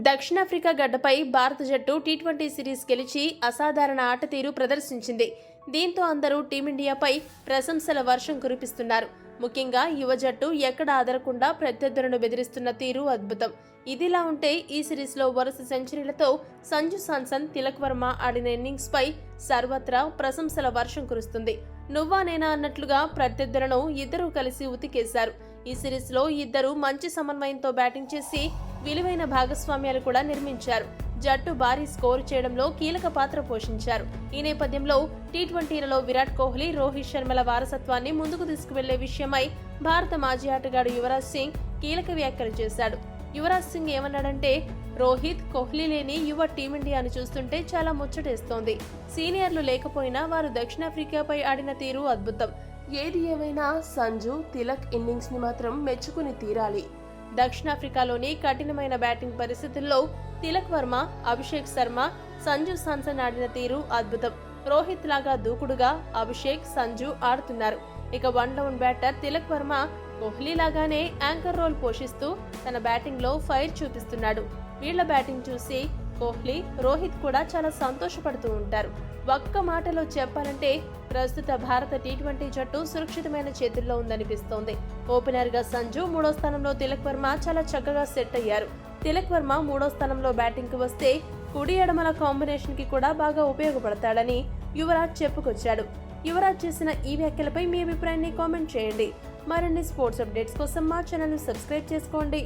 దక్షిణాఫ్రికా గడ్డపై భారత జట్టు టీ20 సిరీస్ గెలిచి అసాధారణ ఆట తీరు ప్రదర్శించింది. దీంతో అందరూ టీమిండియాపై ప్రశంసల వర్షం కురిపిస్తున్నారు. ముఖ్యంగా యువ జట్టు ఎక్కడ ఆదరకుండా ప్రత్యర్థులను బెదిరిస్తున్న తీరు అద్భుతం. ఇదిలా ఉంటే ఈ సిరీస్లో వరుస సెంచరీలతో సంజు సామ్సన్, తిలక్ వర్మ ఆడిన ఇన్నింగ్స్ పై సర్వత్రా ప్రశంసల వర్షం కురుస్తుంది. నువ్వా నేనా అన్నట్లుగా ప్రత్యర్థులను ఇద్దరూ కలిసి ఉతికేశారు. ఈ సిరీస్లో ఇద్దరు మంచి సమన్వయంతో బ్యాటింగ్ చేసి విలువైన భాగస్వామ్యాలు కూడా నిర్మించారు. జట్టు భారీ స్కోరు చేయడంలో కీలక పాత్ర పోషించారు. ఈ నేపథ్యంలో టీ20లలో విరాట్ కోహ్లీ, రోహిత్ శర్మల వారసత్వాన్ని ముందుకు తీసుకువెళ్లే విషయమై భారత మాజీ ఆటగాడు యువరాజ్ సింగ్ కీలక వ్యాఖ్యలు చేశాడు. యువరాజ్ సింగ్ ఏమన్నాడంటే, రోహిత్, కోహ్లీ లేని యువ టీమిండియాను చూస్తుంటే చాలా ముచ్చటేస్తోంది. సీనియర్లు లేకపోయినా వారు దక్షిణాఫ్రికాపై ఆడిన తీరు అద్భుతం. ఏది ఏమైనా సంజు, తిలక్ ఇన్నింగ్స్ ని మాత్రం మెచ్చుకుని తీరాలి. దక్షిణాఫ్రికాలోని కఠినమైన బ్యాటింగ్ పరిస్థితుల్లో తిలక్ వర్మ, అభిషేక్ శర్మ, సంజు సామ్సన్ ఆడిన తీరు అద్భుతం. రోహిత్ లాగా దూకుడుగా అభిషేక్, సంజు ఆడుతున్నారు. ఇక one down batter Tilak Varma Kohli లాగానే యాంకర్ రోల్ పోషిస్తూ తన బ్యాటింగ్ లో ఫైర్ చూపిస్తున్నాడు. వీళ్ల బ్యాటింగ్ చూసి కోహ్లీ, రోహిత్ కూడా చాలా సంతోషపడుతూ ఉంటారు. ఒక్క మాటలో చెప్పాలంటే ప్రస్తుత భారత టీ20 జట్టు సురక్షితమైన చేతుల్లో ఉందనిపిస్తోంది. ఓపెనర్ గా సంజు, మూడో స్థానంలో తిలక్ వర్మ చాలా చక్కగా సెట్ అయ్యారు. తిలక్ వర్మ మూడో స్థానంలో బ్యాటింగ్ కు వస్తే కుడి ఎడమల కాంబినేషన్ కి కూడా బాగా ఉపయోగపడతాడని యువరాజ్ చెప్పుకొచ్చాడు. యువరాజ్ చేసిన ఈ వ్యాఖ్యలపై మీ అభిప్రాయాన్ని కామెంట్ చేయండి. మరిన్ని స్పోర్ట్స్ అప్డేట్స్ కోసం మా ఛానల్ ను సబ్స్క్రైబ్ చేసుకోండి.